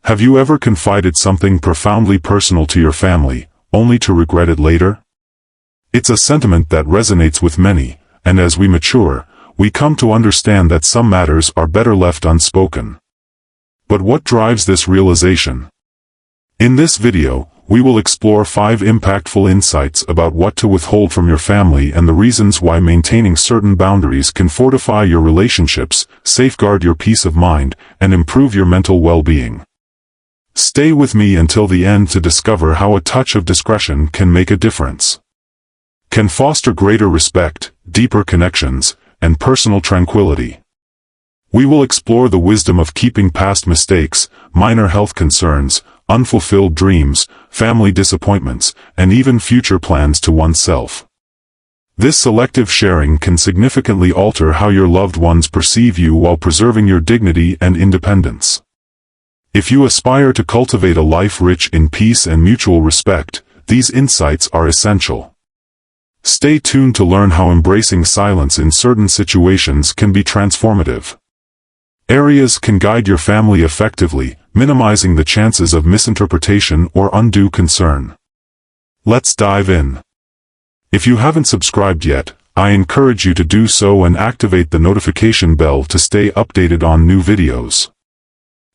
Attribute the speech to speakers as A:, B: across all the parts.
A: Have you ever confided something profoundly personal to your family, only to regret it later? It's a sentiment that resonates with many, and as we mature, we come to understand that some matters are better left unspoken. But what drives this realization? In this video, we will explore 5 impactful insights about what to withhold from your family and the reasons why maintaining certain boundaries can fortify your relationships, safeguard your peace of mind, and improve your mental well-being. Stay with me until the end to discover how a touch of discretion can make a difference. Can foster greater respect, deeper connections, and personal tranquility. We will explore the wisdom of keeping past mistakes, minor health concerns, unfulfilled dreams, family disappointments, and even future plans to oneself. This selective sharing can significantly alter how your loved ones perceive you while preserving your dignity and independence. If you aspire to cultivate a life rich in peace and mutual respect, these insights are essential. Stay tuned to learn how embracing silence in certain situations can be transformative. Areas can guide your family effectively, minimizing the chances of misinterpretation or undue concern. Let's dive in. If you haven't subscribed yet, I encourage you to do so and activate the notification bell to stay updated on new videos.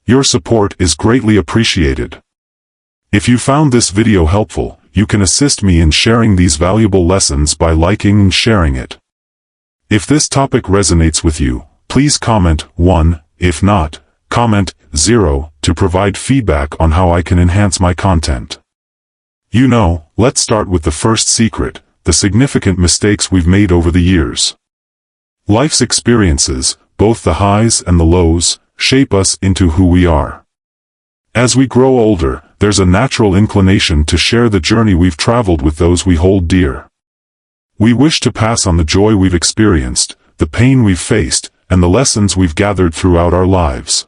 A: Your support is greatly appreciated. If you found this video helpful, you can assist me in sharing these valuable lessons by liking and sharing it. If this topic resonates with you, please comment 1, if not, comment 0, to provide feedback on how I can enhance my content. Let's start with the first secret, the significant mistakes we've made over the years. Life's experiences, both the highs and the lows, shape us into who we are. As we grow older, there's a natural inclination to share the journey we've traveled with those we hold dear. We wish to pass on the joy we've experienced, the pain we've faced, and the lessons we've gathered throughout our lives.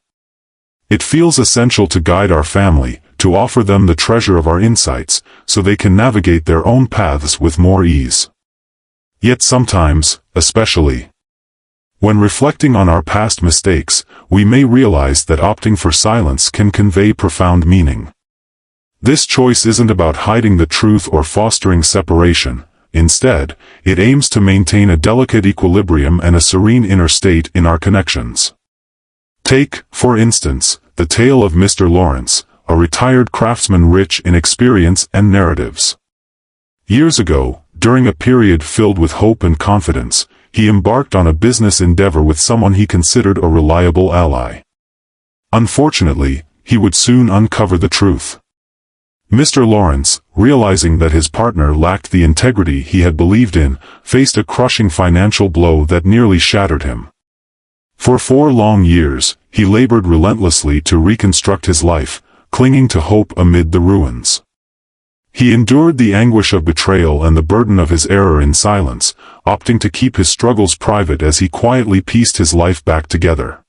A: It feels essential to guide our family, to offer them the treasure of our insights, so they can navigate their own paths with more ease. Yet sometimes, especially when reflecting on our past mistakes, we may realize that opting for silence can convey profound meaning. This choice isn't about hiding the truth or fostering separation. Instead, it aims to maintain a delicate equilibrium and a serene inner state in our connections. Take, for instance, the tale of Mr. Lawrence, a retired craftsman rich in experience and narratives. Years ago, during a period filled with hope and confidence, he embarked on a business endeavor with someone he considered a reliable ally. Unfortunately, he would soon uncover the truth. Mr. Lawrence, realizing that his partner lacked the integrity he had believed in, faced a crushing financial blow that nearly shattered him. For 4 long years, he labored relentlessly to reconstruct his life, clinging to hope amid the ruins. He endured the anguish of betrayal and the burden of his error in silence, opting to keep his struggles private as he quietly pieced his life back together.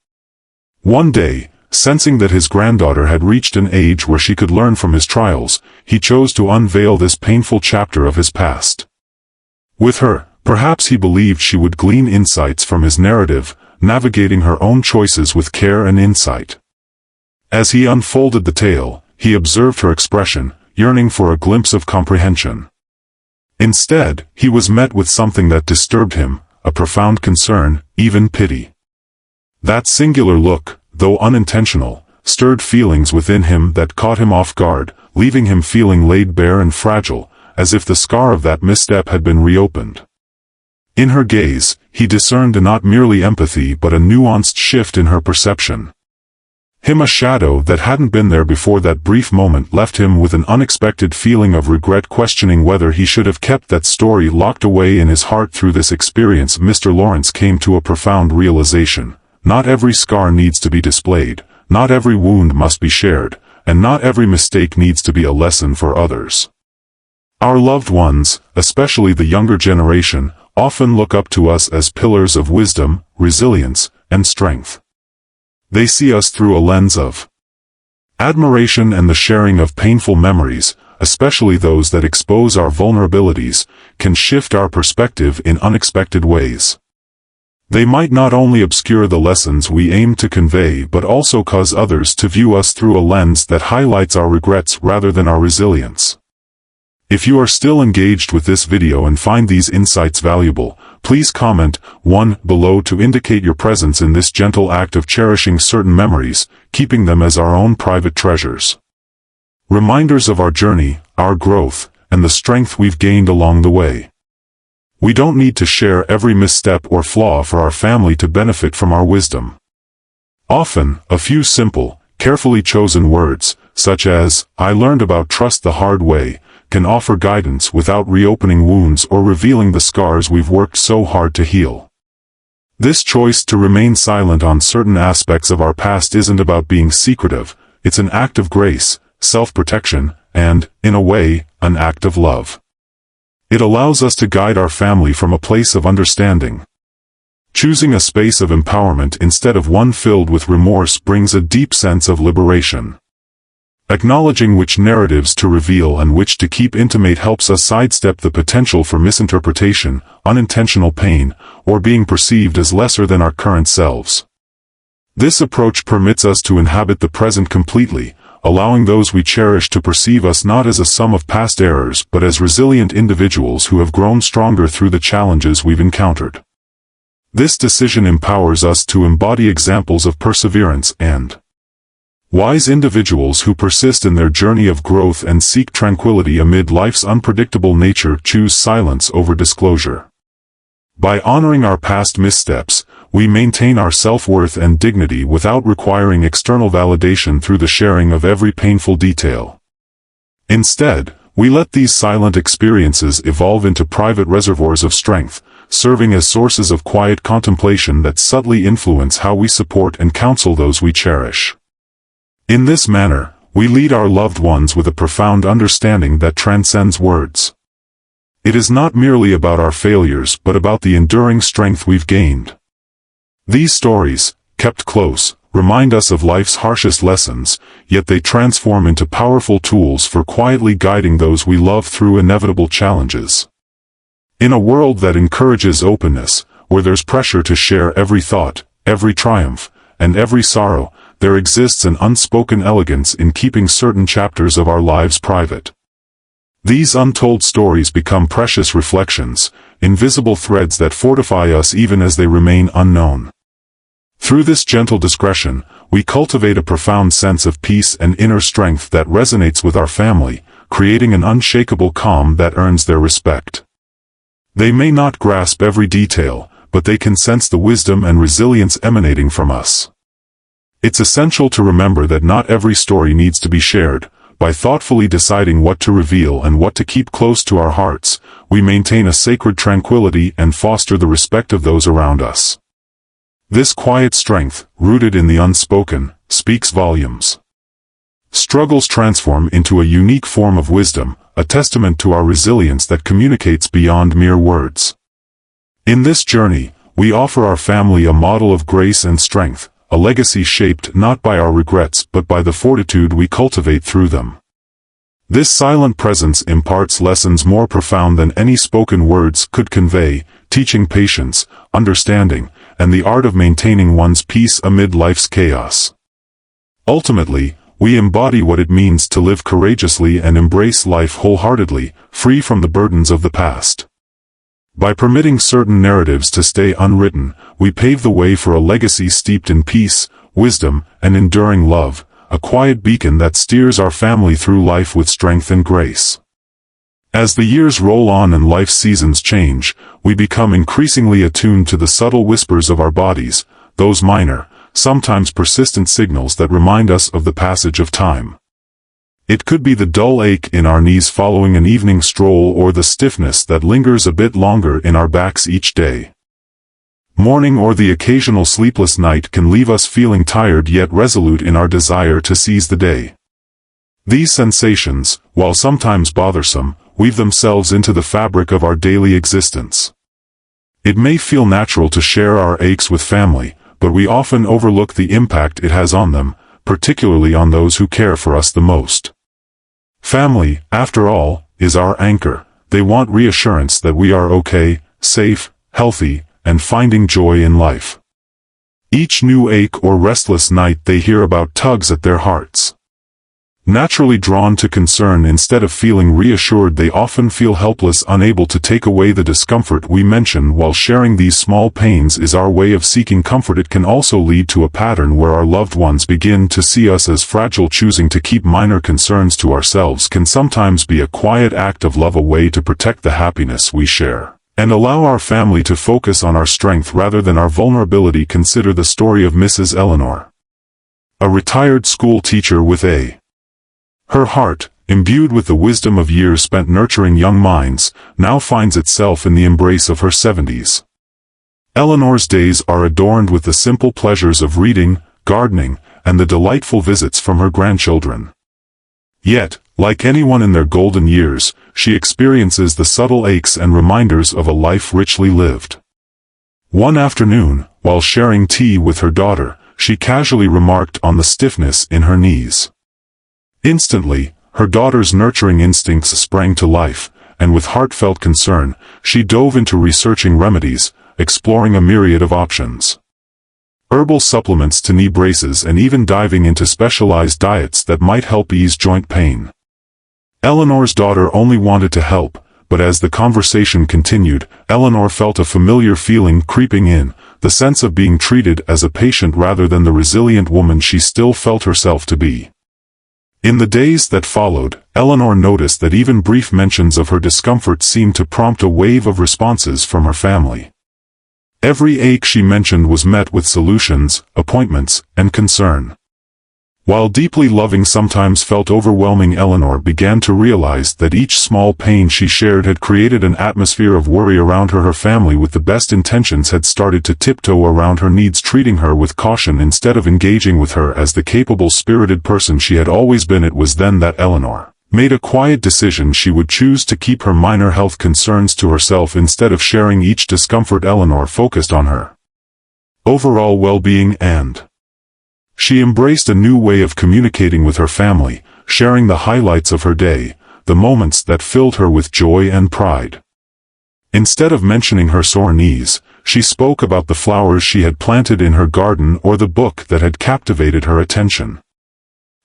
A: One day, sensing that his granddaughter had reached an age where she could learn from his trials, he chose to unveil this painful chapter of his past. With her, perhaps he believed she would glean insights from his narrative, navigating her own choices with care and insight. As he unfolded the tale, he observed her expression, yearning for a glimpse of comprehension. Instead, he was met with something that disturbed him, a profound concern, even pity. That singular look, though unintentional, stirred feelings within him that caught him off guard, leaving him feeling laid bare and fragile, as if the scar of that misstep had been reopened. In her gaze, he discerned not merely empathy but a nuanced shift in her perception. A shadow that hadn't been there before that brief moment left him with an unexpected feeling of regret, questioning whether he should have kept that story locked away in his heart. Through this experience, Mr. Lawrence came to a profound realization. Not every scar needs to be displayed, not every wound must be shared, and not every mistake needs to be a lesson for others. Our loved ones, especially the younger generation, often look up to us as pillars of wisdom, resilience, and strength. They see us through a lens of admiration, and the sharing of painful memories, especially those that expose our vulnerabilities, can shift our perspective in unexpected ways. They might not only obscure the lessons we aim to convey but also cause others to view us through a lens that highlights our regrets rather than our resilience. If you are still engaged with this video and find these insights valuable, please comment 1 below to indicate your presence in this gentle act of cherishing certain memories, keeping them as our own private treasures. Reminders of our journey, our growth, and the strength we've gained along the way. We don't need to share every misstep or flaw for our family to benefit from our wisdom. Often, a few simple, carefully chosen words, such as, "I learned about trust the hard way," can offer guidance without reopening wounds or revealing the scars we've worked so hard to heal. This choice to remain silent on certain aspects of our past isn't about being secretive, it's an act of grace, self-protection, and, in a way, an act of love. It allows us to guide our family from a place of understanding. Choosing a space of empowerment instead of one filled with remorse brings a deep sense of liberation. Acknowledging which narratives to reveal and which to keep intimate helps us sidestep the potential for misinterpretation, unintentional pain, or being perceived as lesser than our current selves. This approach permits us to inhabit the present completely, allowing those we cherish to perceive us not as a sum of past errors but as resilient individuals who have grown stronger through the challenges we've encountered. This decision empowers us to embody examples of perseverance and wise individuals who persist in their journey of growth and seek tranquility amid life's unpredictable nature. Choose silence over disclosure. By honoring our past missteps, we maintain our self-worth and dignity without requiring external validation through the sharing of every painful detail. Instead, we let these silent experiences evolve into private reservoirs of strength, serving as sources of quiet contemplation that subtly influence how we support and counsel those we cherish. In this manner, we lead our loved ones with a profound understanding that transcends words. It is not merely about our failures but about the enduring strength we've gained. These stories, kept close, remind us of life's harshest lessons, yet they transform into powerful tools for quietly guiding those we love through inevitable challenges. In a world that encourages openness, where there's pressure to share every thought, every triumph, and every sorrow, there exists an unspoken elegance in keeping certain chapters of our lives private. These untold stories become precious reflections, invisible threads that fortify us even as they remain unknown. Through this gentle discretion, we cultivate a profound sense of peace and inner strength that resonates with our family, creating an unshakable calm that earns their respect. They may not grasp every detail, but they can sense the wisdom and resilience emanating from us. It's essential to remember that not every story needs to be shared. By thoughtfully deciding what to reveal and what to keep close to our hearts, we maintain a sacred tranquility and foster the respect of those around us. This quiet strength, rooted in the unspoken, speaks volumes. Struggles transform into a unique form of wisdom, a testament to our resilience that communicates beyond mere words. In this journey, we offer our family a model of grace and strength, a legacy shaped not by our regrets but by the fortitude we cultivate through them. This silent presence imparts lessons more profound than any spoken words could convey, teaching patience, understanding, and the art of maintaining one's peace amid life's chaos. Ultimately, we embody what it means to live courageously and embrace life wholeheartedly, free from the burdens of the past. By permitting certain narratives to stay unwritten, we pave the way for a legacy steeped in peace, wisdom, and enduring love, a quiet beacon that steers our family through life with strength and grace. As the years roll on and life's seasons change, we become increasingly attuned to the subtle whispers of our bodies, those minor, sometimes persistent signals that remind us of the passage of time. It could be the dull ache in our knees following an evening stroll or the stiffness that lingers a bit longer in our backs each day. Morning or the occasional sleepless night can leave us feeling tired yet resolute in our desire to seize the day. These sensations, while sometimes bothersome, weave themselves into the fabric of our daily existence. It may feel natural to share our aches with family, but we often overlook the impact it has on them, particularly on those who care for us the most. Family, after all, is our anchor. They want reassurance that we are okay, safe, healthy, and finding joy in life. Each new ache or restless night they hear about tugs at their hearts. Naturally drawn to concern instead of feeling reassured, they often feel helpless, unable to take away the discomfort we mention. While sharing these small pains is our way of seeking comfort, it can also lead to a pattern where our loved ones begin to see us as fragile. Choosing to keep minor concerns to ourselves can sometimes be a quiet act of love, a way to protect the happiness we share, and allow our family to focus on our strength rather than our vulnerability. Consider the story of Mrs. Eleanor, a retired school teacher with her heart, imbued with the wisdom of years spent nurturing young minds, now finds itself in the embrace of her 70s. Eleanor's days are adorned with the simple pleasures of reading, gardening, and the delightful visits from her grandchildren. Yet, like anyone in their golden years, she experiences the subtle aches and reminders of a life richly lived. One afternoon, while sharing tea with her daughter, she casually remarked on the stiffness in her knees. Instantly, her daughter's nurturing instincts sprang to life, and with heartfelt concern, she dove into researching remedies, exploring a myriad of options. Herbal supplements to knee braces, and even diving into specialized diets that might help ease joint pain. Eleanor's daughter only wanted to help, but as the conversation continued, Eleanor felt a familiar feeling creeping in, the sense of being treated as a patient rather than the resilient woman she still felt herself to be. In the days that followed, Eleanor noticed that even brief mentions of her discomfort seemed to prompt a wave of responses from her family. Every ache she mentioned was met with solutions, appointments, and concern. While deeply loving sometimes felt overwhelming, Eleanor began to realize that each small pain she shared had created an atmosphere of worry around her. Her family, with the best intentions, had started to tiptoe around her needs, treating her with caution instead of engaging with her as the capable, spirited person she had always been. It was then that Eleanor made a quiet decision. She would choose to keep her minor health concerns to herself instead of sharing each discomfort. Eleanor focused on her overall well-being, and she embraced a new way of communicating with her family, sharing the highlights of her day, the moments that filled her with joy and pride. Instead of mentioning her sore knees, she spoke about the flowers she had planted in her garden or the book that had captivated her attention.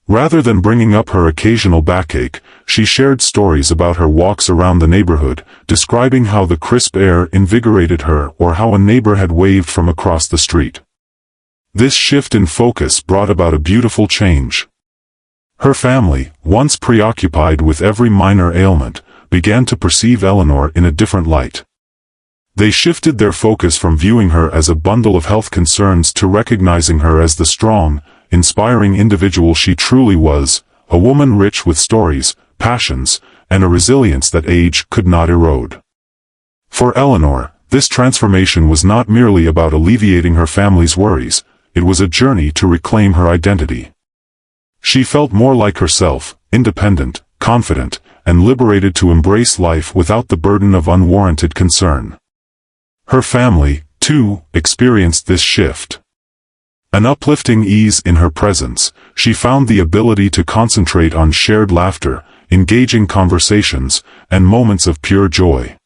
A: Rather than bringing up her occasional backache, she shared stories about her walks around the neighborhood, describing how the crisp air invigorated her or how a neighbor had waved from across the street. This shift in focus brought about a beautiful change. Her family, once preoccupied with every minor ailment, began to perceive Eleanor in a different light. They shifted their focus from viewing her as a bundle of health concerns to recognizing her as the strong, inspiring individual she truly was, a woman rich with stories, passions, and a resilience that age could not erode. For Eleanor, this transformation was not merely about alleviating her family's worries. It was a journey to reclaim her identity. She felt more like herself, independent, confident, and liberated to embrace life without the burden of unwarranted concern. Her family, too, experienced this shift. An uplifting ease in her presence, she found the ability to concentrate on shared laughter, engaging conversations, and moments of pure joy.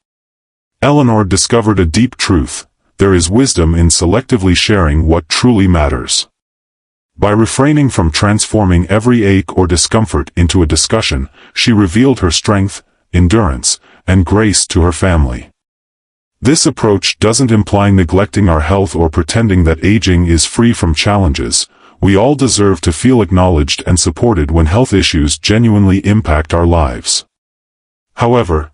A: Eleanor discovered a deep truth: there is wisdom in selectively sharing what truly matters. By refraining from transforming every ache or discomfort into a discussion, she revealed her strength, endurance, and grace to her family. This approach doesn't imply neglecting our health or pretending that aging is free from challenges. We all deserve to feel acknowledged and supported when health issues genuinely impact our lives. However,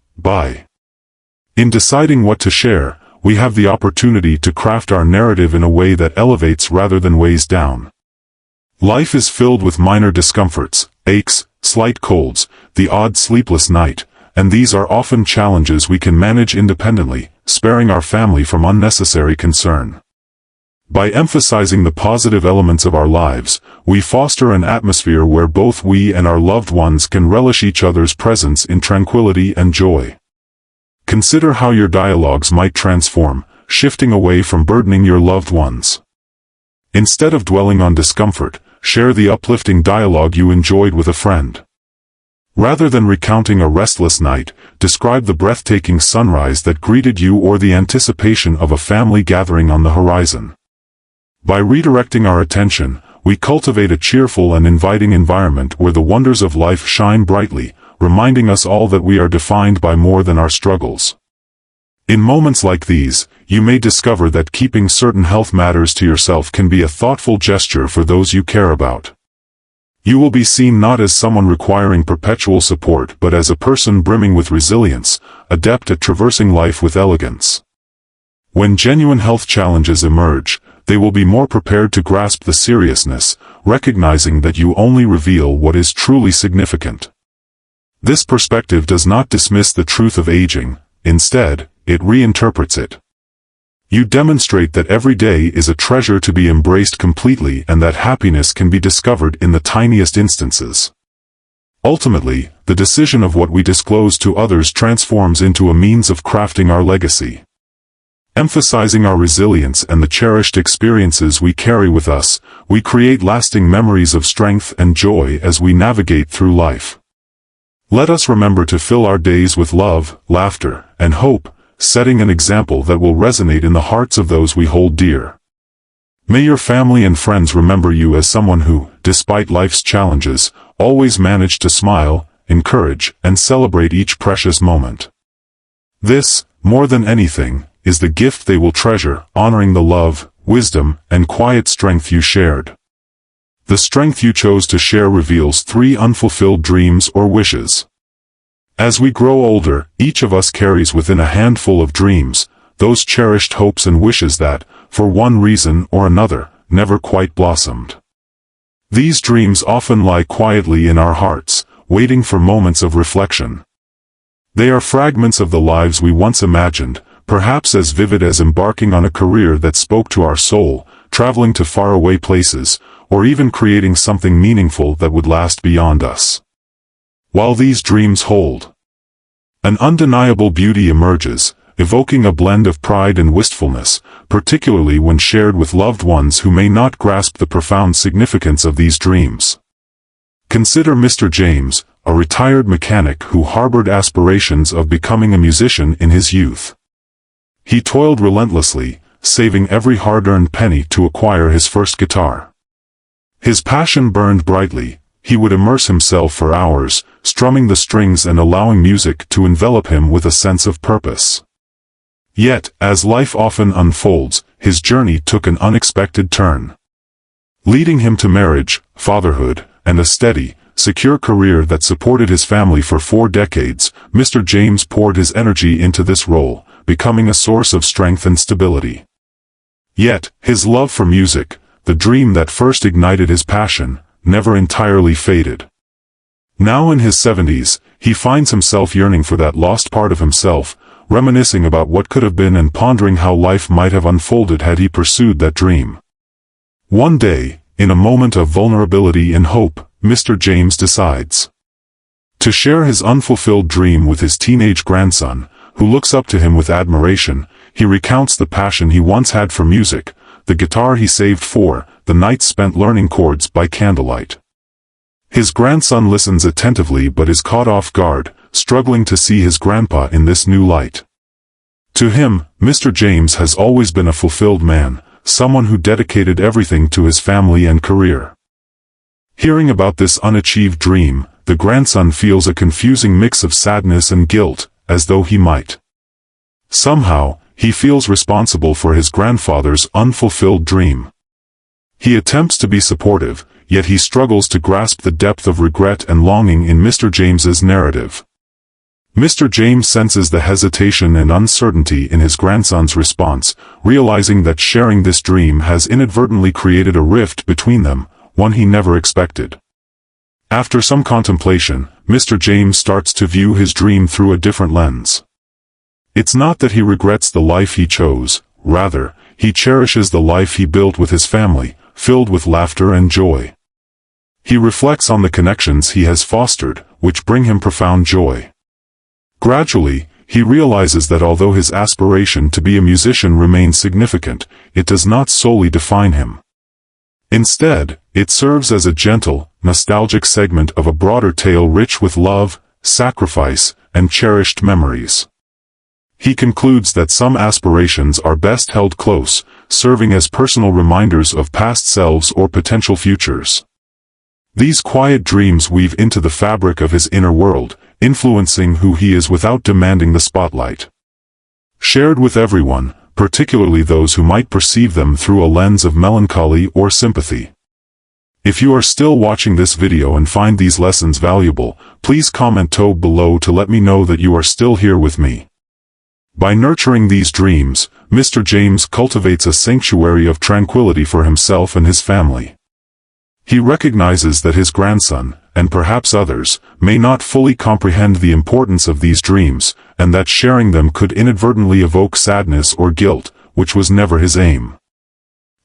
A: in deciding what to share, we have the opportunity to craft our narrative in a way that elevates rather than weighs down. Life is filled with minor discomforts, aches, slight colds, the odd sleepless night, and these are often challenges we can manage independently, sparing our family from unnecessary concern. By emphasizing the positive elements of our lives, we foster an atmosphere where both we and our loved ones can relish each other's presence in tranquility and joy. Consider how your dialogues might transform, shifting away from burdening your loved ones. Instead of dwelling on discomfort, share the uplifting dialogue you enjoyed with a friend. Rather than recounting a restless night, describe the breathtaking sunrise that greeted you or the anticipation of a family gathering on the horizon. By redirecting our attention, we cultivate a cheerful and inviting environment where the wonders of life shine brightly, reminding us all that we are defined by more than our struggles. In moments like these, you may discover that keeping certain health matters to yourself can be a thoughtful gesture for those you care about. You will be seen not as someone requiring perpetual support but as a person brimming with resilience, adept at traversing life with elegance. When genuine health challenges emerge, they will be more prepared to grasp the seriousness, recognizing that you only reveal what is truly significant. This perspective does not dismiss the truth of aging, instead, it reinterprets it. You demonstrate that every day is a treasure to be embraced completely and that happiness can be discovered in the tiniest instances. Ultimately, the decision of what we disclose to others transforms into a means of crafting our legacy. Emphasizing our resilience and the cherished experiences we carry with us, we create lasting memories of strength and joy as we navigate through life. Let us remember to fill our days with love, laughter, and hope, setting an example that will resonate in the hearts of those we hold dear. May your family and friends remember you as someone who, despite life's challenges, always managed to smile, encourage, and celebrate each precious moment. This, more than anything, is the gift they will treasure, honoring the love, wisdom, and quiet strength you shared. The strength you chose to share reveals 3 unfulfilled dreams or wishes. As we grow older, each of us carries within a handful of dreams, those cherished hopes and wishes that, for one reason or another, never quite blossomed. These dreams often lie quietly in our hearts, waiting for moments of reflection. They are fragments of the lives we once imagined, perhaps as vivid as embarking on a career that spoke to our soul, traveling to faraway places, or even creating something meaningful that would last beyond us. While these dreams hold, an undeniable beauty emerges, evoking a blend of pride and wistfulness, particularly when shared with loved ones who may not grasp the profound significance of these dreams. Consider Mr. James, a retired mechanic who harbored aspirations of becoming a musician in his youth. He toiled relentlessly, saving every hard-earned penny to acquire his first guitar. His passion burned brightly. He would immerse himself for hours, strumming the strings and allowing music to envelop him with a sense of purpose. Yet, as life often unfolds, his journey took an unexpected turn. Leading him to marriage, fatherhood, and a steady, secure career that supported his family for 4 decades, Mr. James poured his energy into this role, becoming a source of strength and stability. Yet, his love for music, the dream that first ignited his passion, never entirely faded. Now in his 70s, he finds himself yearning for that lost part of himself, reminiscing about what could have been and pondering how life might have unfolded had he pursued that dream. One day, in a moment of vulnerability and hope, Mr. James decides to share his unfulfilled dream with his teenage grandson, who looks up to him with admiration. He recounts the passion he once had for music, the guitar he saved for, the nights spent learning chords by candlelight. His grandson listens attentively but is caught off guard, struggling to see his grandpa in this new light. To him, Mr. James has always been a fulfilled man, someone who dedicated everything to his family and career. Hearing about this unachieved dream, the grandson feels a confusing mix of sadness and guilt, as though he might. Somehow, he feels responsible for his grandfather's unfulfilled dream. He attempts to be supportive, yet he struggles to grasp the depth of regret and longing in Mr. James's narrative. Mr. James senses the hesitation and uncertainty in his grandson's response, realizing that sharing this dream has inadvertently created a rift between them, one he never expected. After some contemplation, Mr. James starts to view his dream through a different lens. It's not that he regrets the life he chose, rather, he cherishes the life he built with his family, filled with laughter and joy. He reflects on the connections he has fostered, which bring him profound joy. Gradually, he realizes that although his aspiration to be a musician remains significant, it does not solely define him. Instead, It serves as a gentle, nostalgic segment of a broader tale rich with love, sacrifice, and cherished memories. He concludes that some aspirations are best held close, serving as personal reminders of past selves or potential futures. These quiet dreams weave into the fabric of his inner world, influencing who he is without demanding the spotlight. Shared with everyone, particularly those who might perceive them through a lens of melancholy or sympathy. If you are still watching this video and find these lessons valuable, please comment below to let me know that you are still here with me. By nurturing these dreams, Mr. James cultivates a sanctuary of tranquility for himself and his family. He recognizes that his grandson, and perhaps others, may not fully comprehend the importance of these dreams, and that sharing them could inadvertently evoke sadness or guilt, which was never his aim.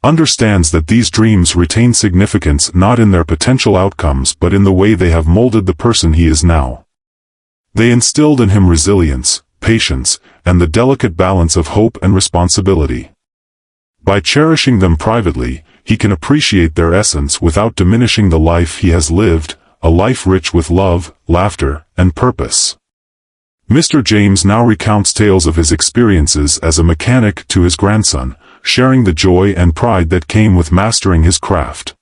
A: Understands that these dreams retain significance not in their potential outcomes but in the way they have molded the person he is now. They instilled in him resilience, patience, and the delicate balance of hope and responsibility. By cherishing them privately, he can appreciate their essence without diminishing the life he has lived, a life rich with love, laughter, and purpose. Mr. James now recounts tales of his experiences as a mechanic to his grandson, sharing the joy and pride that came with mastering his craft.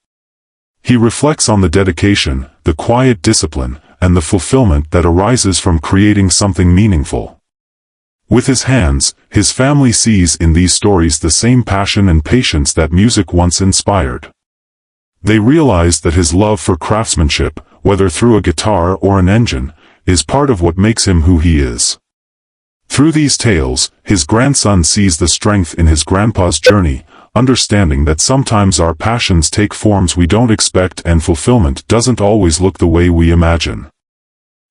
A: He reflects on the dedication, the quiet discipline, and the fulfillment that arises from creating something meaningful. With his hands, his family sees in these stories the same passion and patience that music once inspired. They realize that his love for craftsmanship, whether through a guitar or an engine, is part of what makes him who he is. Through these tales, his grandson sees the strength in his grandpa's journey, understanding that sometimes our passions take forms we don't expect and fulfillment doesn't always look the way we imagine.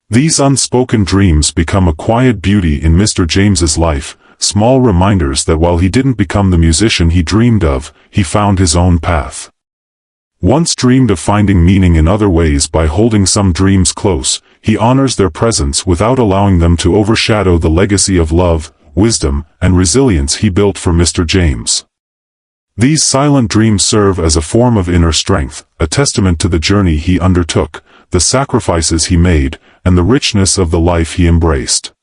A: These unspoken dreams become a quiet beauty in Mr. James's life, small reminders that while he didn't become the musician he dreamed of, he found his own path. Once dreamed of finding meaning in other ways by holding some dreams close, he honors their presence without allowing them to overshadow the legacy of love, wisdom, and resilience he built for Mr. James. These silent dreams serve as a form of inner strength, a testament to the journey he undertook, the sacrifices he made, and the richness of the life he embraced.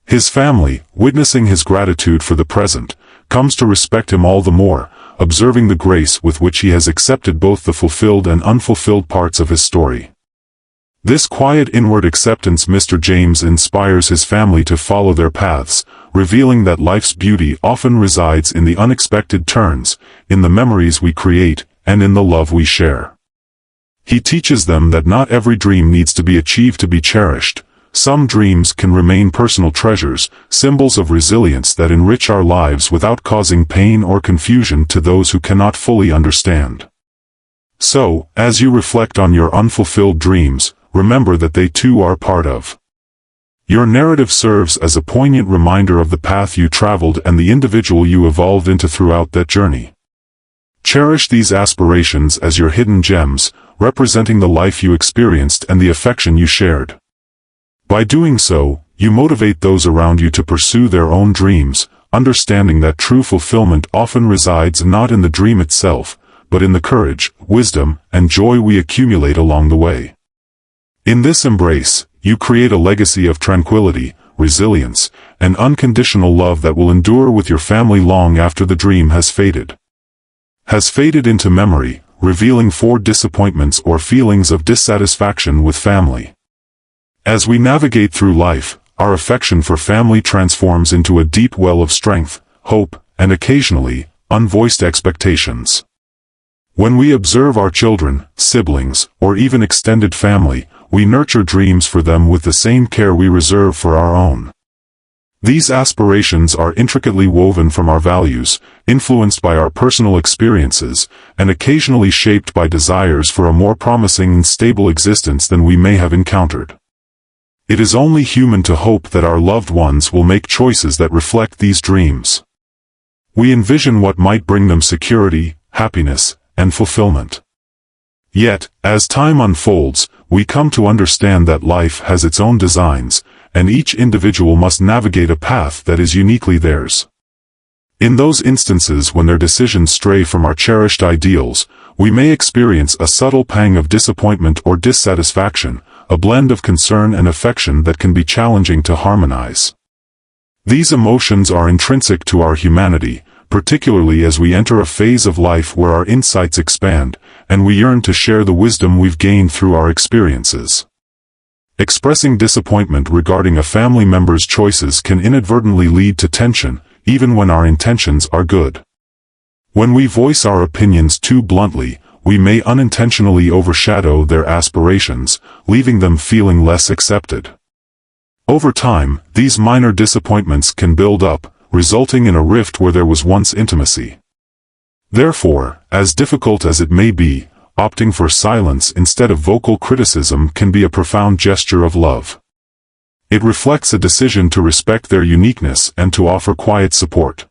A: His family, witnessing his gratitude for the present, comes to respect him all the more, observing the grace with which he has accepted both the fulfilled and unfulfilled parts of his story. This quiet inward acceptance Mr. James inspires his family to follow their paths, revealing that life's beauty often resides in the unexpected turns, in the memories we create, and in the love we share. He teaches them that not every dream needs to be achieved to be cherished. Some dreams can remain personal treasures, symbols of resilience that enrich our lives without causing pain or confusion to those who cannot fully understand. So, as you reflect on your unfulfilled dreams, remember that they too are part of your narrative serves as a poignant reminder of the path you traveled and the individual you evolved into throughout that journey. Cherish these aspirations as your hidden gems, representing the life you experienced and the affection you shared. By doing so, you motivate those around you to pursue their own dreams, understanding that true fulfillment often resides not in the dream itself, but in the courage, wisdom, and joy we accumulate along the way. In this embrace, you create a legacy of tranquility, resilience, and unconditional love that will endure with your family long after the dream has faded into memory, revealing disappointments or feelings of dissatisfaction with family. As we navigate through life, our affection for family transforms into a deep well of strength, hope, and occasionally, unvoiced expectations. When we observe our children, siblings, or even extended family, we nurture dreams for them with the same care we reserve for our own. These aspirations are intricately woven from our values, influenced by our personal experiences, and occasionally shaped by desires for a more promising and stable existence than we may have encountered. It is only human to hope that our loved ones will make choices that reflect these dreams. We envision what might bring them security, happiness, and fulfillment. Yet, as time unfolds, we come to understand that life has its own designs, and each individual must navigate a path that is uniquely theirs. In those instances when their decisions stray from our cherished ideals, we may experience a subtle pang of disappointment or dissatisfaction, a blend of concern and affection that can be challenging to harmonize. These emotions are intrinsic to our humanity, particularly as we enter a phase of life where our insights expand, and we yearn to share the wisdom we've gained through our experiences. Expressing disappointment regarding a family member's choices can inadvertently lead to tension, even when our intentions are good. When we voice our opinions too bluntly, we may unintentionally overshadow their aspirations, leaving them feeling less accepted. Over time, these minor disappointments can build up, resulting in a rift where there was once intimacy. Therefore, as difficult as it may be, opting for silence instead of vocal criticism can be a profound gesture of love. It reflects a decision to respect their uniqueness and to offer quiet support.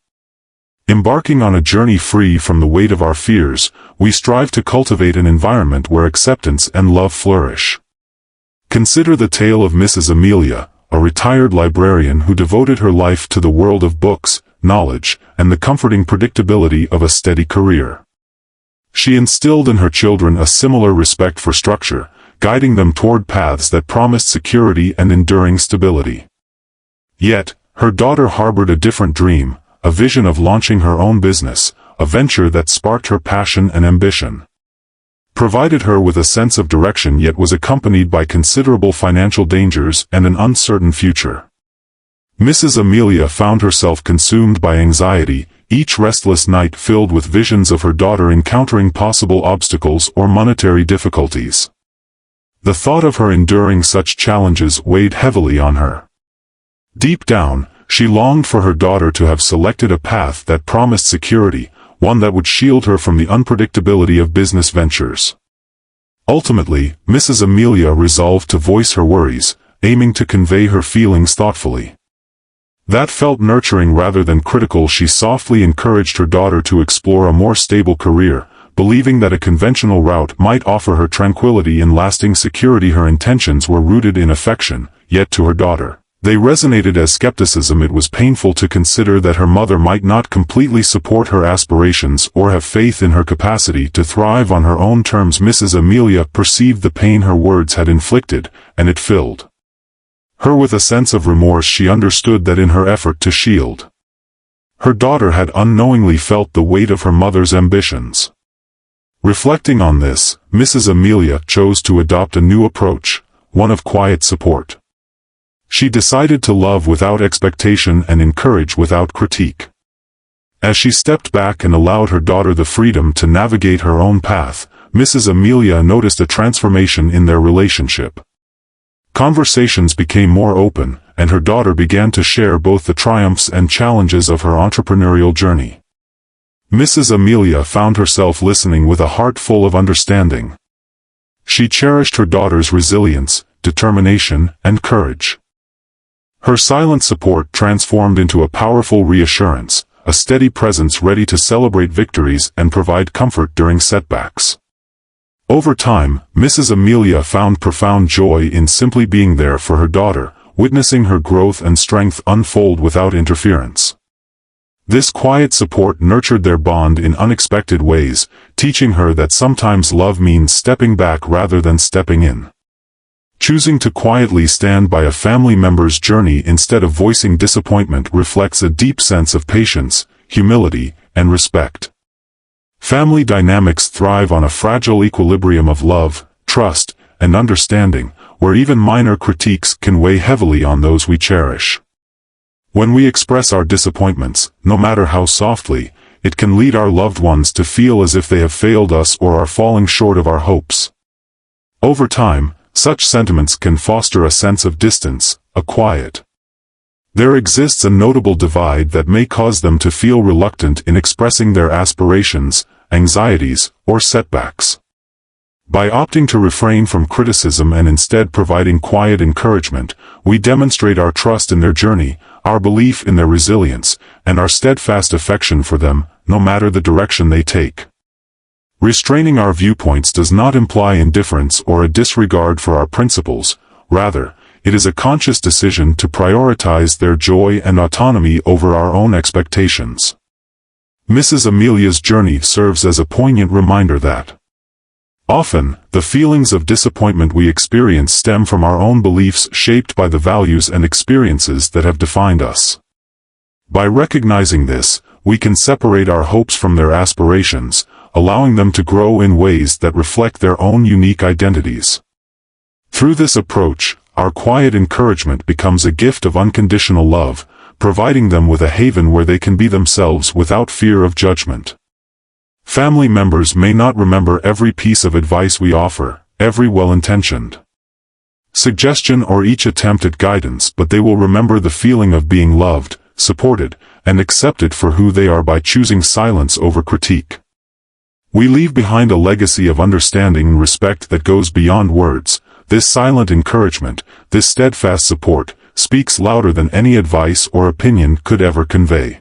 A: Embarking on a journey free from the weight of our fears, we strive to cultivate an environment where acceptance and love flourish. Consider the tale of Mrs. Amelia, a retired librarian who devoted her life to the world of books, knowledge, and the comforting predictability of a steady career. She instilled in her children a similar respect for structure, guiding them toward paths that promised security and enduring stability. Yet, her daughter harbored a different dream, a vision of launching her own business, a venture that sparked her passion and ambition. Provided her with a sense of direction yet was accompanied by considerable financial dangers and an uncertain future. Mrs. Amelia found herself consumed by anxiety, each restless night filled with visions of her daughter encountering possible obstacles or monetary difficulties. The thought of her enduring such challenges weighed heavily on her. Deep down, she longed for her daughter to have selected a path that promised security, one that would shield her from the unpredictability of business ventures. Ultimately, Mrs. Amelia resolved to voice her worries, aiming to convey her feelings thoughtfully. That felt nurturing rather than critical. She softly encouraged her daughter to explore a more stable career, believing that a conventional route might offer her tranquility and lasting security. Her intentions were rooted in affection, yet to her daughter, they resonated as skepticism. It was painful to consider that her mother might not completely support her aspirations or have faith in her capacity to thrive on her own terms. Mrs. Amelia perceived the pain her words had inflicted, and it filled her with a sense of remorse. She understood that in her effort to shield her daughter had unknowingly felt the weight of her mother's ambitions. Reflecting on this, Mrs. Amelia chose to adopt a new approach, one of quiet support. She decided to love without expectation and encourage without critique. As she stepped back and allowed her daughter the freedom to navigate her own path, Mrs. Amelia noticed a transformation in their relationship. Conversations became more open, and her daughter began to share both the triumphs and challenges of her entrepreneurial journey. Mrs. Amelia found herself listening with a heart full of understanding. She cherished her daughter's resilience, determination, and courage. Her silent support transformed into a powerful reassurance, a steady presence ready to celebrate victories and provide comfort during setbacks. Over time, Mrs. Amelia found profound joy in simply being there for her daughter, witnessing her growth and strength unfold without interference. This quiet support nurtured their bond in unexpected ways, teaching her that sometimes love means stepping back rather than stepping in. Choosing to quietly stand by a family member's journey instead of voicing disappointment reflects a deep sense of patience, humility, and respect. Family dynamics thrive on a fragile equilibrium of love, trust, and understanding, where even minor critiques can weigh heavily on those we cherish. When we express our disappointments, no matter how softly, it can lead our loved ones to feel as if they have failed us or are falling short of our hopes. Over time, such sentiments can foster a sense of distance, a quiet. There exists a notable divide that may cause them to feel reluctant in expressing their aspirations, anxieties, or setbacks. By opting to refrain from criticism and instead providing quiet encouragement, we demonstrate our trust in their journey, our belief in their resilience, and our steadfast affection for them, no matter the direction they take. Restraining our viewpoints does not imply indifference or a disregard for our principles. Rather, it is a conscious decision to prioritize their joy and autonomy over our own expectations. Mrs. Amelia's journey serves as a poignant reminder that often, the feelings of disappointment we experience stem from our own beliefs shaped by the values and experiences that have defined us. By recognizing this, we can separate our hopes from their aspirations, allowing them to grow in ways that reflect their own unique identities. Through this approach, our quiet encouragement becomes a gift of unconditional love, providing them with a haven where they can be themselves without fear of judgment. Family members may not remember every piece of advice we offer, every well-intentioned suggestion or each attempt at guidance, but they will remember the feeling of being loved, supported, and accepted for who they are by choosing silence over critique. We leave behind a legacy of understanding and respect that goes beyond words. This silent encouragement, this steadfast support, speaks louder than any advice or opinion could ever convey.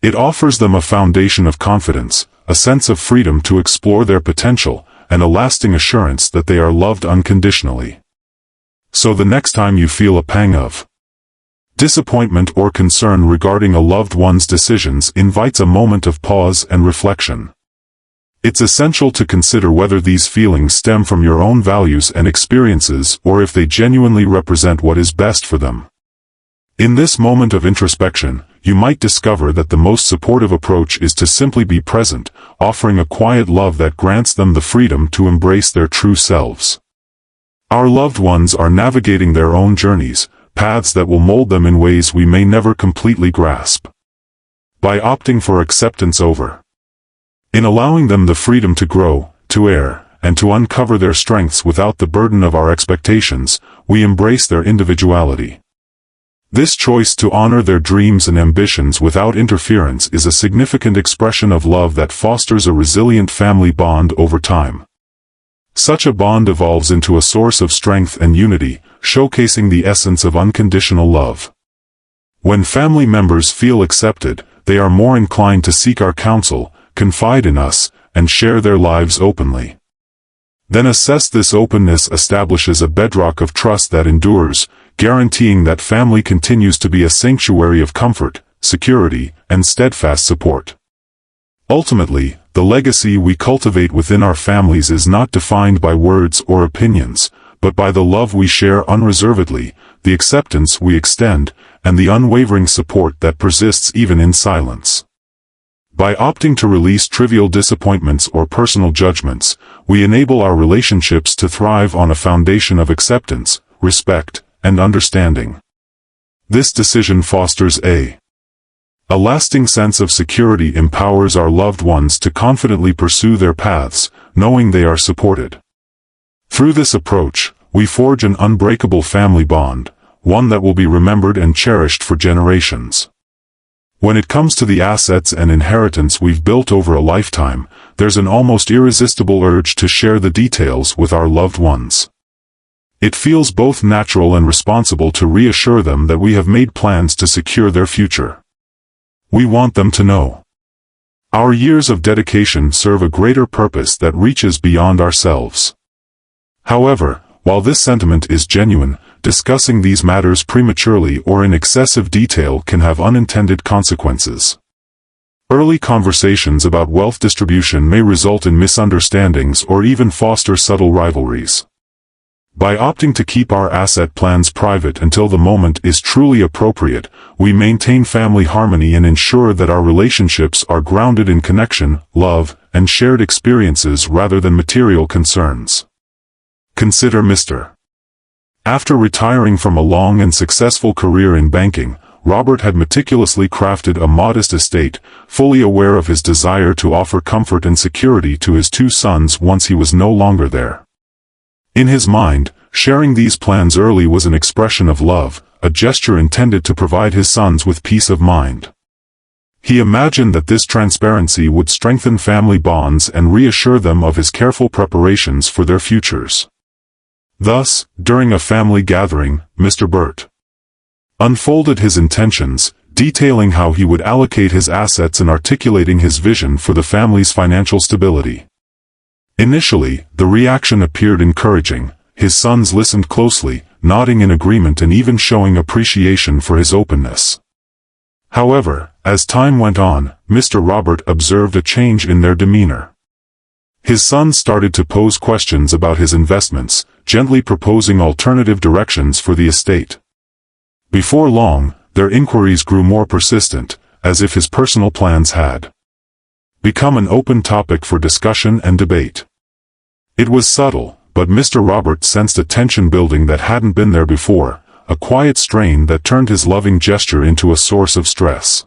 A: It offers them a foundation of confidence, a sense of freedom to explore their potential, and a lasting assurance that they are loved unconditionally. So the next time you feel a pang of disappointment or concern regarding a loved one's decisions, invites a moment of pause and reflection. It's essential to consider whether these feelings stem from your own values and experiences or if they genuinely represent what is best for them. In this moment of introspection, you might discover that the most supportive approach is to simply be present, offering a quiet love that grants them the freedom to embrace their true selves. Our loved ones are navigating their own journeys, paths that will mold them in ways we may never completely grasp. By opting for acceptance in allowing them the freedom to grow, to err, and to uncover their strengths without the burden of our expectations, we embrace their individuality. This choice to honor their dreams and ambitions without interference is a significant expression of love that fosters a resilient family bond over time. Such a bond evolves into a source of strength and unity, showcasing the essence of unconditional love. When family members feel accepted, they are more inclined to seek our counsel, confide in us, and share their lives openly. Then this openness establishes a bedrock of trust that endures, guaranteeing that family continues to be a sanctuary of comfort, security, and steadfast support. Ultimately, the legacy we cultivate within our families is not defined by words or opinions, but by the love we share unreservedly, the acceptance we extend, and the unwavering support that persists even in silence. By opting to release trivial disappointments or personal judgments, we enable our relationships to thrive on a foundation of acceptance, respect, and understanding. This decision fosters a lasting sense of security, empowers our loved ones to confidently pursue their paths, knowing they are supported. Through this approach, we forge an unbreakable family bond, one that will be remembered and cherished for generations. When it comes to the assets and inheritance we've built over a lifetime, there's an almost irresistible urge to share the details with our loved ones. It feels both natural and responsible to reassure them that we have made plans to secure their future. We want them to know our years of dedication serve a greater purpose that reaches beyond ourselves. However, while this sentiment is genuine, discussing these matters prematurely or in excessive detail can have unintended consequences. Early conversations about wealth distribution may result in misunderstandings or even foster subtle rivalries. By opting to keep our asset plans private until the moment is truly appropriate, we maintain family harmony and ensure that our relationships are grounded in connection, love, and shared experiences rather than material concerns. Consider Mr. After retiring from a long and successful career in banking, Robert had meticulously crafted a modest estate, fully aware of his desire to offer comfort and security to his two sons once he was no longer there. In his mind, sharing these plans early was an expression of love, a gesture intended to provide his sons with peace of mind. He imagined that this transparency would strengthen family bonds and reassure them of his careful preparations for their futures. Thus, during a family gathering, Mr. Burt unfolded his intentions, detailing how he would allocate his assets and articulating his vision for the family's financial stability. Initially, the reaction appeared encouraging. His sons listened closely, nodding in agreement and even showing appreciation for his openness. However, as time went on, Mr. Robert observed a change in their demeanor. His sons started to pose questions about his investments, gently proposing alternative directions for the estate. Before long, their inquiries grew more persistent, as if his personal plans had become an open topic for discussion and debate. It was subtle, but Mr. Robert sensed a tension building that hadn't been there before, a quiet strain that turned his loving gesture into a source of stress.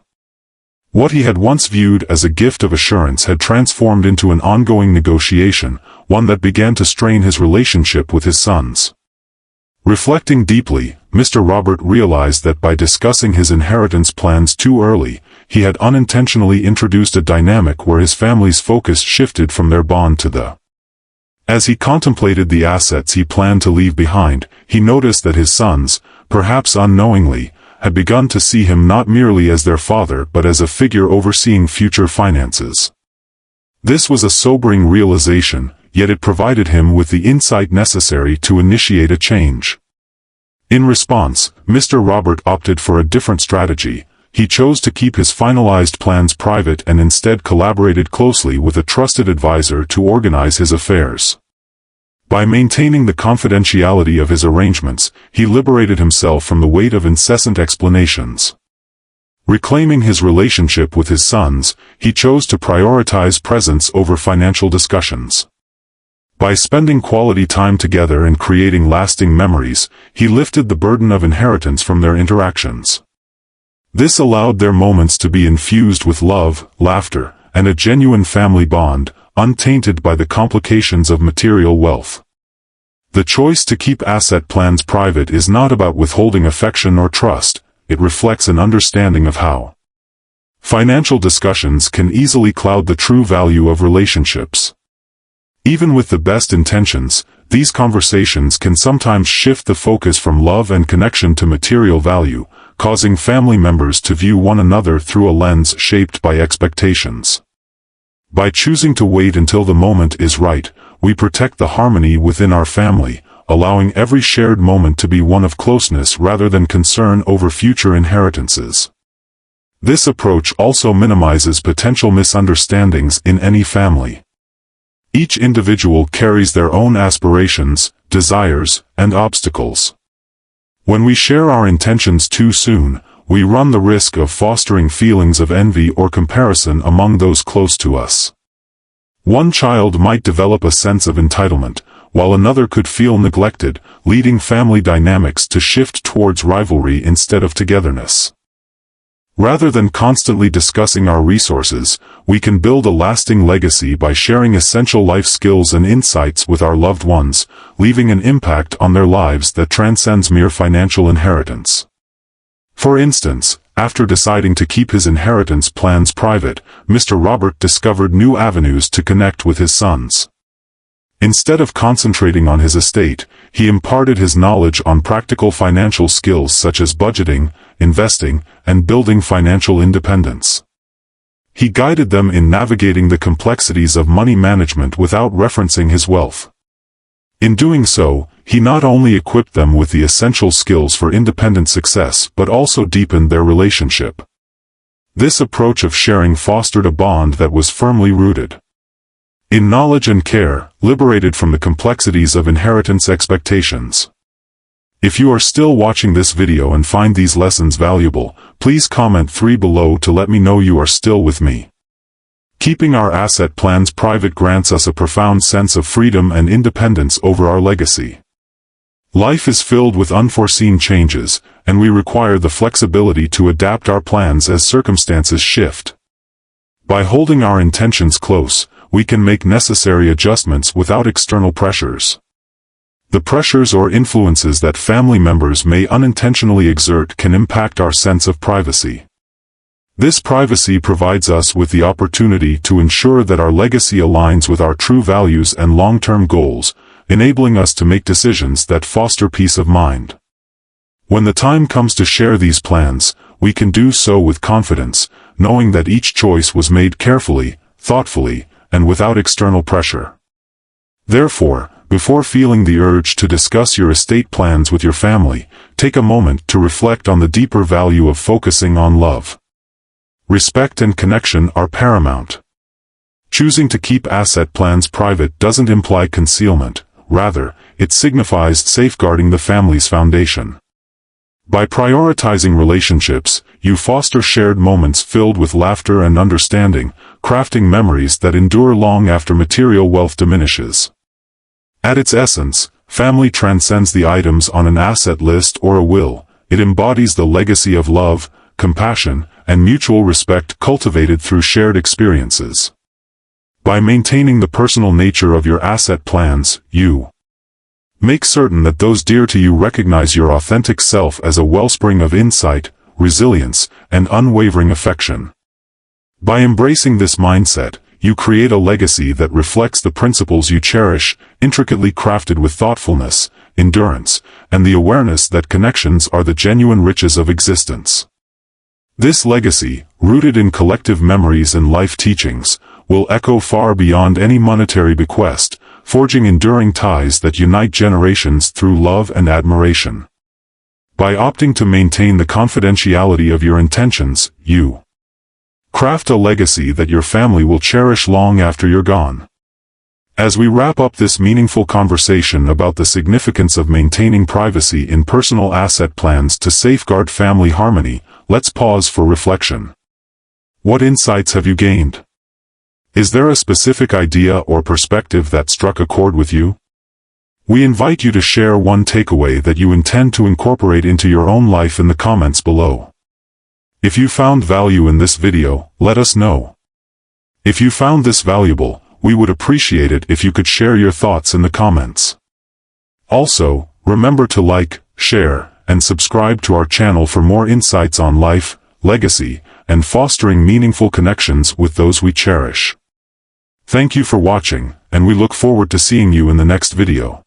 A: What he had once viewed as a gift of assurance had transformed into an ongoing negotiation, one that began to strain his relationship with his sons. Reflecting deeply, Mr. Robert realized that by discussing his inheritance plans too early, he had unintentionally introduced a dynamic where his family's focus shifted from their bond to the. As he contemplated the assets he planned to leave behind, he noticed that his sons, perhaps unknowingly, had begun to see him not merely as their father but as a figure overseeing future finances. This was a sobering realization, yet it provided him with the insight necessary to initiate a change. In response, Mr. Robert opted for a different strategy. He chose to keep his finalized plans private and instead collaborated closely with a trusted advisor to organize his affairs. By maintaining the confidentiality of his arrangements, he liberated himself from the weight of incessant explanations. Reclaiming his relationship with his sons, he chose to prioritize presence over financial discussions. By spending quality time together and creating lasting memories, he lifted the burden of inheritance from their interactions. This allowed their moments to be infused with love, laughter, and a genuine family bond, untainted by the complications of material wealth. The choice to keep asset plans private is not about withholding affection or trust, it reflects an understanding of how financial discussions can easily cloud the true value of relationships. Even with the best intentions, these conversations can sometimes shift the focus from love and connection to material value, causing family members to view one another through a lens shaped by expectations. By choosing to wait until the moment is right, we protect the harmony within our family, allowing every shared moment to be one of closeness rather than concern over future inheritances. This approach also minimizes potential misunderstandings in any family. Each individual carries their own aspirations, desires, and obstacles. When we share our intentions too soon, we run the risk of fostering feelings of envy or comparison among those close to us. One child might develop a sense of entitlement, while another could feel neglected, leading family dynamics to shift towards rivalry instead of togetherness. Rather than constantly discussing our resources, we can build a lasting legacy by sharing essential life skills and insights with our loved ones, leaving an impact on their lives that transcends mere financial inheritance. For instance, after deciding to keep his inheritance plans private, Mr. Robert discovered new avenues to connect with his sons. Instead of concentrating on his estate, he imparted his knowledge on practical financial skills such as budgeting, investing, and building financial independence. He guided them in navigating the complexities of money management without referencing his wealth. In doing so, he not only equipped them with the essential skills for independent success but also deepened their relationship. This approach of sharing fostered a bond that was firmly rooted in knowledge and care, liberated from the complexities of inheritance expectations. If you are still watching this video and find these lessons valuable, please comment 3 below to let me know you are still with me. Keeping our asset plans private grants us a profound sense of freedom and independence over our legacy. Life is filled with unforeseen changes, and we require the flexibility to adapt our plans as circumstances shift. By holding our intentions close, we can make necessary adjustments without external pressures. The pressures or influences that family members may unintentionally exert can impact our sense of privacy. This privacy provides us with the opportunity to ensure that our legacy aligns with our true values and long-term goals, enabling us to make decisions that foster peace of mind. When the time comes to share these plans, we can do so with confidence, knowing that each choice was made carefully, thoughtfully, and without external pressure. Therefore, before feeling the urge to discuss your estate plans with your family, take a moment to reflect on the deeper value of focusing on love. Respect and connection are paramount. Choosing to keep asset plans private doesn't imply concealment, rather, it signifies safeguarding the family's foundation. By prioritizing relationships, you foster shared moments filled with laughter and understanding, crafting memories that endure long after material wealth diminishes. At its essence, family transcends the items on an asset list or a will. It embodies the legacy of love, compassion, and mutual respect cultivated through shared experiences. By maintaining the personal nature of your asset plans, you make certain that those dear to you recognize your authentic self as a wellspring of insight, resilience, and unwavering affection. By embracing this mindset, you create a legacy that reflects the principles you cherish, intricately crafted with thoughtfulness, endurance, and the awareness that connections are the genuine riches of existence. This legacy, rooted in collective memories and life teachings, will echo far beyond any monetary bequest, forging enduring ties that unite generations through love and admiration. By opting to maintain the confidentiality of your intentions, you craft a legacy that your family will cherish long after you're gone. As we wrap up this meaningful conversation about the significance of maintaining privacy in personal asset plans to safeguard family harmony, let's pause for reflection. What insights have you gained? Is there a specific idea or perspective that struck a chord with you? We invite you to share one takeaway that you intend to incorporate into your own life in the comments below. If you found value in this video, let us know. If you found this valuable, we would appreciate it if you could share your thoughts in the comments. Also, remember to like, share, and subscribe to our channel for more insights on life, legacy, and fostering meaningful connections with those we cherish. Thank you for watching, and we look forward to seeing you in the next video.